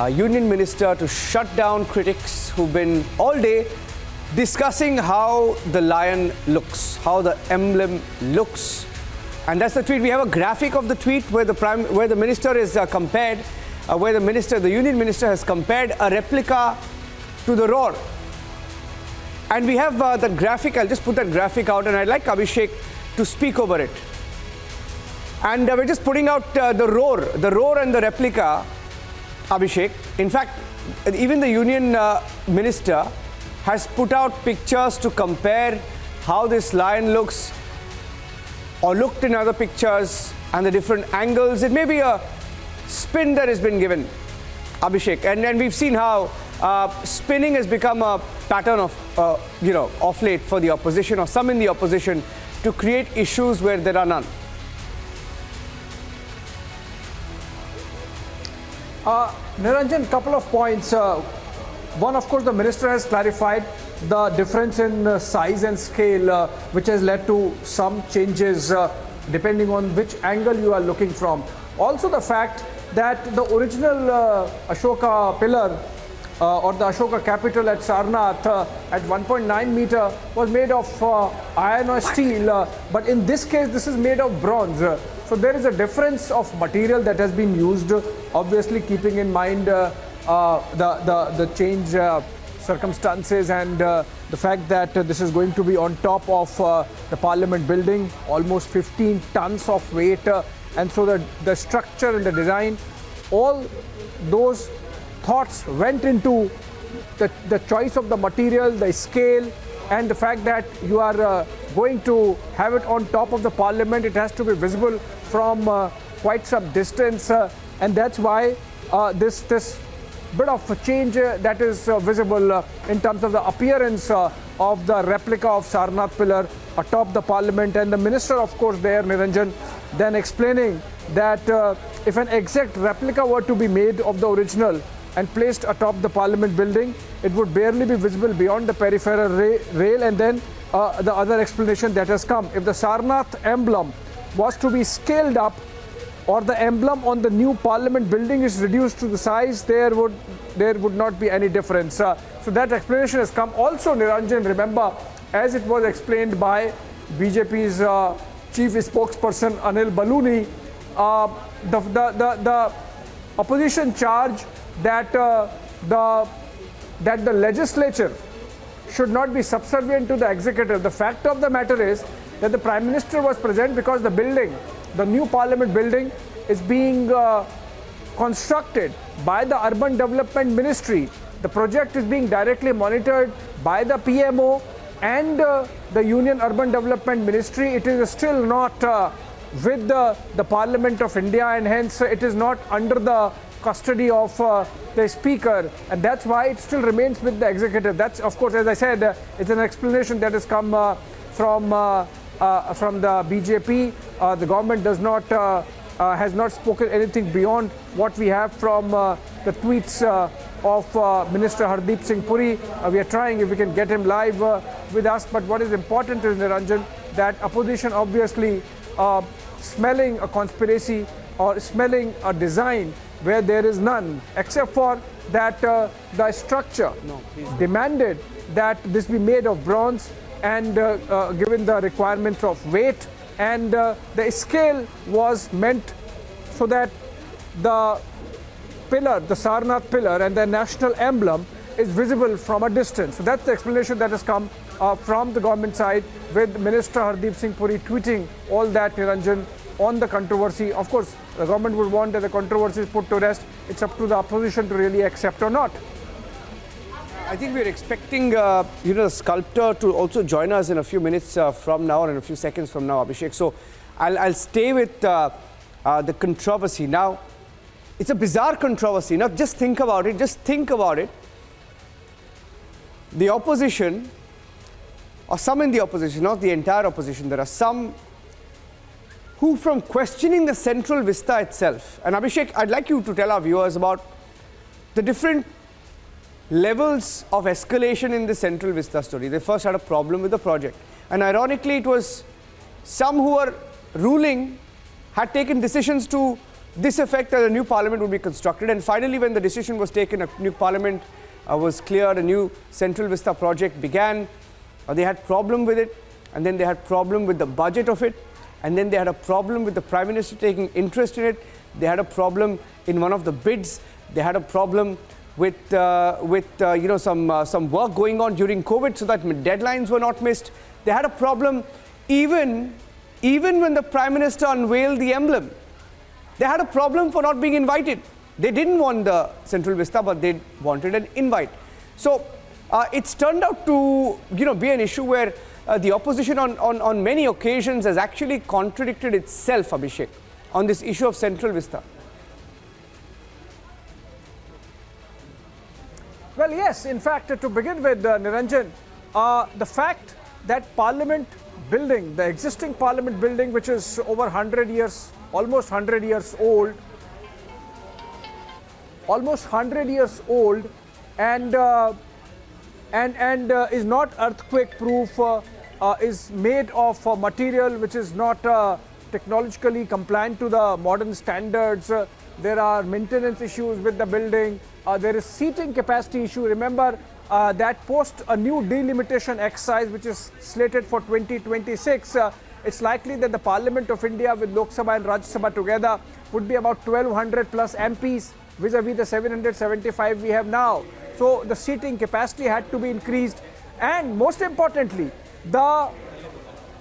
union minister to shut down critics who've been all day discussing how the lion looks, how the emblem looks. And that's the tweet. We have a graphic of the tweet where the minister is compared, where the union minister has compared a replica to the roar. And we have the graphic. I'll just put that graphic out, and I'd like Abhishek to speak over it. And we're just putting out the roar and the replica, Abhishek. In fact, even the union minister has put out pictures to compare how this lion looks or looked in other pictures and the different angles. It may be a spin that has been given, Abhishek. And we've seen how spinning has become a pattern of, off late for the opposition or some in the opposition to create issues where there are none. Niranjan, couple of points. One, of course, the minister has clarified the difference in size and scale, which has led to some changes depending on which angle you are looking from. Also, the fact that the original Ashoka pillar or the Ashoka capital at Sarnath at 1.9 meter was made of iron or steel, but in this case, this is made of bronze. So there is a difference of material that has been used, obviously keeping in mind the change circumstances and the fact that this is going to be on top of the parliament building, almost 15 tons of weight, and so the structure and the design, all those thoughts went into the choice of the material, the scale, and the fact that you are going to have it on top of the parliament. It has to be visible from quite some distance, and that's why this bit of a change that is visible in terms of the appearance of the replica of Sarnath pillar atop the parliament. And the minister, of course, there, Niranjan, then explaining that if an exact replica were to be made of the original and placed atop the parliament building, it would barely be visible beyond the peripheral rail. And then the other explanation that has come, if the Sarnath emblem was to be scaled up or the emblem on the new parliament building is reduced to the size, there would not be any difference. So that explanation has come. Also, Niranjan, remember, as it was explained by BJP's chief spokesperson Anil Baluni, the opposition charge that the legislature should not be subservient to the executive. The fact of the matter is that the Prime Minister was present because the building, the new Parliament building, is being constructed by the Urban Development Ministry. The project is being directly monitored by the PMO and the Union Urban Development Ministry. It is still not with the Parliament of India, and hence it is not under the custody of the Speaker, and that's why it still remains with the executive. That's, of course, as I said, it's an explanation that has come from the BJP. The government has not spoken anything beyond what we have from the tweets of Minister Hardeep Singh Puri. We are trying if we can get him live with us. But what is important is, Niranjan, that opposition obviously smelling a conspiracy or smelling a design where there is none, except for that the structure demanded that this be made of bronze and given the requirements of weight, and the scale was meant so that the pillar, the Sarnath pillar and the national emblem is visible from a distance. So that's the explanation that has come from the government side, with Minister Hardeep Singh Puri tweeting all that, Niranjan, on the controversy. Of course, the government would want that the controversy is put to rest. It's up to the opposition to really accept or not. I think we're expecting, the sculptor to also join us in a few minutes from now, or in a few seconds from now, Abhishek. So I'll stay with the controversy. Now, it's a bizarre controversy. Now, just think about it. Just think about it. The opposition, or some in the opposition, not the entire opposition, there are some who, from questioning the central vista itself, and Abhishek, I'd like you to tell our viewers about the different levels of escalation in the central vista story. They first had a problem with the project, and ironically it was some who were ruling had taken decisions to this effect that a new parliament would be constructed. And finally, when the decision was taken, a new parliament was cleared, a new Central Vista project began. They had problem with it, and then they had problem with the budget of it, and then they had a problem with the Prime Minister taking interest in it. They had a problem in one of the bids. They had a problem with some work going on during COVID, so that deadlines were not missed. They had a problem even when the Prime Minister unveiled the emblem. They had a problem for not being invited. They didn't want the Central Vista, but they wanted an invite. So it's turned out to be an issue where the opposition on many occasions has actually contradicted itself, Abhishek, on this issue of Central Vista. Well, yes, in fact, to begin with, Niranjan, the fact that Parliament building, the existing Parliament building, which is over 100 years, almost 100 years old, and is not earthquake proof, is made of material which is not technologically compliant to the modern standards. There are maintenance issues with the building. There is seating capacity issue. Remember that post a new delimitation exercise which is slated for 2026, it's likely that the Parliament of India with Lok Sabha and Rajya Sabha together would be about 1200 plus MPs vis-a-vis the 775 we have now. So the seating capacity had to be increased, and most importantly, the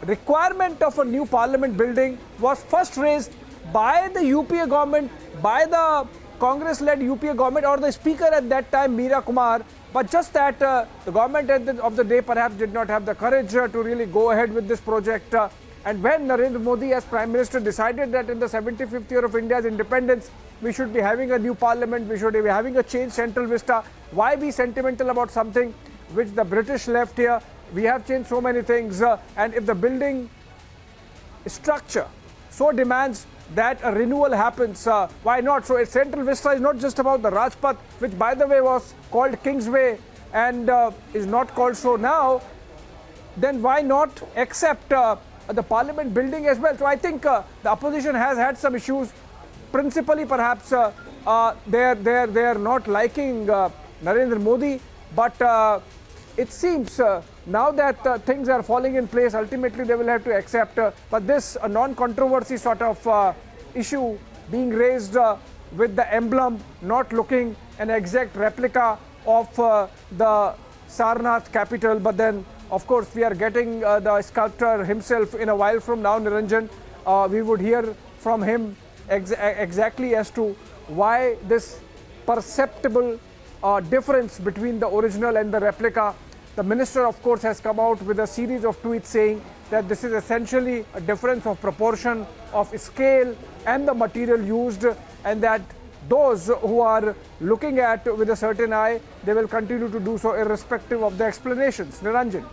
requirement of a new Parliament building was first raised by the UPA government, by the Congress-led UPA government, or the Speaker at that time, Meera Kumar, but just that the government at the end of the day perhaps did not have the courage to really go ahead with this project. And when Narendra Modi as Prime Minister decided that in the 75th year of India's independence, we should be having a new Parliament, we should be having a changed Central Vista, why be sentimental about something which the British left here? We have changed so many things, and if the building structure so demands that a renewal happens, why not? So Central Vista is not just about the Rajpath, which by the way was called Kingsway and is not called so now. Then why not accept the Parliament building as well? So I think the opposition has had some issues. Principally, perhaps they are not liking Narendra Modi, but it seems now that things are falling in place, ultimately they will have to accept. But this non-controversy sort of issue being raised with the emblem not looking an exact replica of the Sarnath capital, but then of course we are getting the sculptor himself in a while from now, Niranjan. We would hear from him exactly as to why this perceptible difference between the original and the replica. The minister, of course, has come out with a series of tweets saying that this is essentially a difference of proportion, of scale and the material used, and that those who are looking at with a certain eye, they will continue to do so irrespective of the explanations. Niranjan.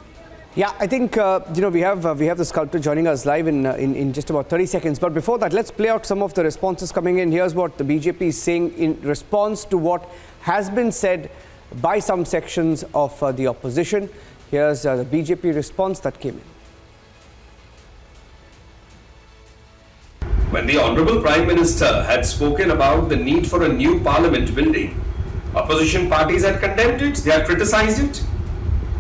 Yeah, I think we have the sculptor joining us live in just about 30 seconds. But before that, let's play out some of the responses coming in. Here's what the BJP is saying in response to what has been said by some sections of the opposition. Here's the BJP response that came in. When the Honorable Prime Minister had spoken about the need for a new Parliament building, opposition parties had condemned it, they had criticized it.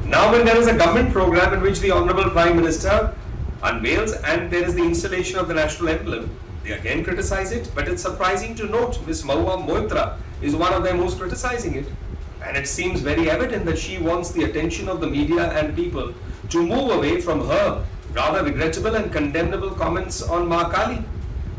Now when there is a government program in which the Honorable Prime Minister unveils and there is the installation of the national emblem, they again criticize it. But it's surprising to note Ms. Mahua Moitra is one of them who's criticizing it. And it seems very evident that she wants the attention of the media and people to move away from her rather regrettable and condemnable comments on Ma Kali,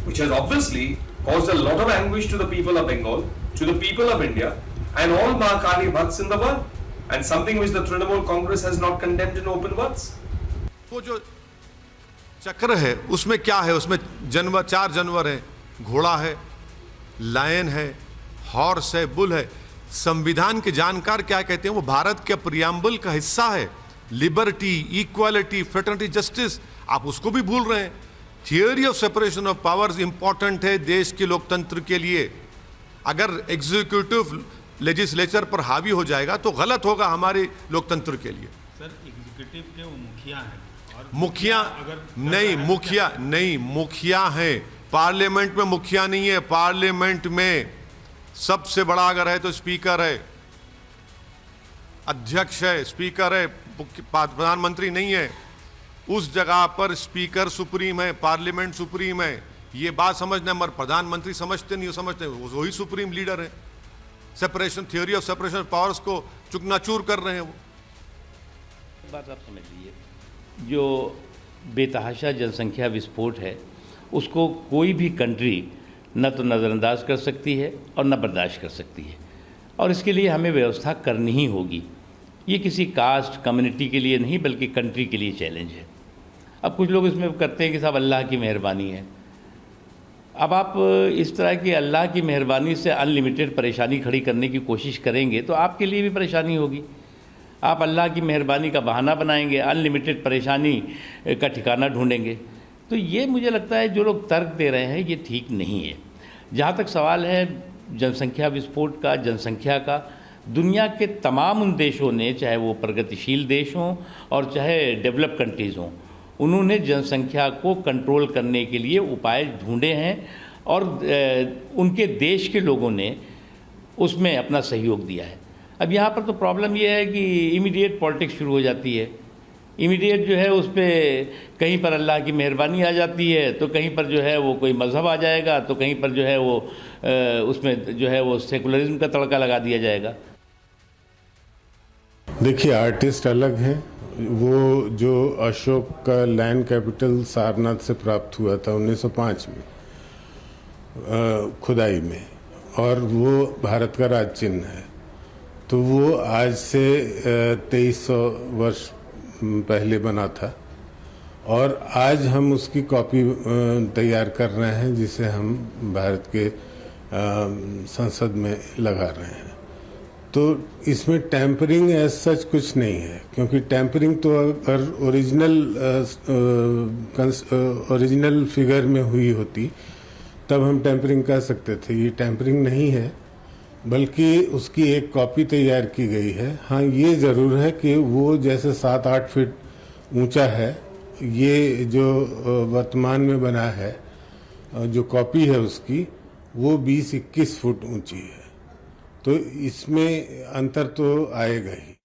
which has obviously caused a lot of anguish to the people of Bengal, to the people of India, and all Ma Kali Bhakts in the world, and something which the Trinamool Congress has not condemned in open words. वो जो चक्र है उसमें क्या है? उसमें जानवर, 4 जानवर है, घोड़ा है, लायन है, हॉर्स है, बुल है. संविधान के जानकार क्या कहते हैं? वो भारत के प्रियम्बल का हिस्सा है. Liberty, equality, fraternity, justice. आप उसको भी भूल रहे हैं. Theory of separation of powers important है देश के लोकतंत्र के लिए. अगर एग्जीक्यूटिव लेजिस्लेचर पर हावी हो जाएगा तो गलत होगा हमारे लोकतंत्र के लिए. सर, एग्जीक्यूटिव के वो मुखिया हैं. मुखिया नहीं, मुखिया हैं. पार्लियामेंट में मुखिया नहीं है, पार्लियामेंट में सबसे बड़ा अगर है तो स्पीकर है, अध्यक्ष है, स्पीकर है, प्रधानमंत्री नहीं है। उस जगह पर स्पीकर सुप्रीम है, पार्लियामेंट सुप्रीम है। ये बात समझना, मगर प्रधानमंत्री समझते नहीं, समझते वही सुप्रीम लीडर है। Separation, theory of separation of powers को चुकनाचूर कर रहे हैं वो। बात आप समझ लीजिए, जो बेतहाशा जनसंख्या विस्फोट है उसको कोई भी कंट्री न तो नज़रअंदाज कर सकती है और न बर्दाश्त कर सकती है, और इसके लिए हमें व्यवस्था करनी ही होगी। ये किसी कास्ट कम्युनिटी के लिए नहीं बल्कि कंट्री के लिए चैलेंज है। अब कुछ लोग इसमें करते हैं कि साहब अल्लाह की मेहरबानी है। अब आप इस तरह की अल्लाह की मेहरबानी से अनलिमिटेड परेशानी खड़ी करने की कोशिश करेंगे तो आपके लिए भी परेशानी होगी। आप अल्लाह की मेहरबानी का बहाना बनाएंगे, अनलिमिटेड परेशानी का ठिकाना ढूंढेंगे। तो ये मुझे लगता है जो लोग तर्क दे रहे हैं ये ठीक नहीं है। जहाँ तक सवाल है जनसंख्या विस्फोट का, जनसंख्या का, दुनिया के तमाम उन देशों ने, चाहे वो प्रगतिशील देश हों और चाहे डेवलप कंट्रीज़ हों, उन्होंने जनसंख्या को कंट्रोल करने के लिए उपाय ढूंढे हैं और उनके देश के लोगों ने उसमें अपना सहयोग दिया है। अब यहाँ पर तो प्रॉब्लम ये है कि इमीडिएट पॉलिटिक्स शुरू हो जाती है। इमीडिएट जो है उस पर कहीं पर अल्लाह की मेहरबानी आ जाती है, तो कहीं पर जो है वो कोई मज़हब आ जाएगा, तो कहीं पर जो है वो उसमें जो है वो सेकुलरिज्म का तड़का लगा दिया जाएगा। देखिए, आर्टिस्ट अलग हैं। वो जो अशोक का लैंड कैपिटल सारनाथ से प्राप्त हुआ था 1905 में खुदाई में, और वो भारत का राज चिन्ह है, तो वो आज से 2300 वर्ष पहले बना था, और आज हम उसकी कॉपी तैयार कर रहे हैं जिसे हम भारत के संसद में लगा रहे हैं। तो इसमें टेम्परिंग एज सच कुछ नहीं है, क्योंकि टेम्परिंग तो अगर ओरिजिनल फिगर में हुई होती तब हम टेम्परिंग कर सकते थे। ये टेम्परिंग नहीं है, बल्कि उसकी एक कॉपी तैयार की गई है। हाँ, ये ज़रूर है कि वो जैसे 7-8 फीट ऊंचा है, ये जो वर्तमान में बना है, जो कॉपी है उसकी, वो 20-21 फुट ऊंची है। तो इसमें अंतर तो आएगा ही।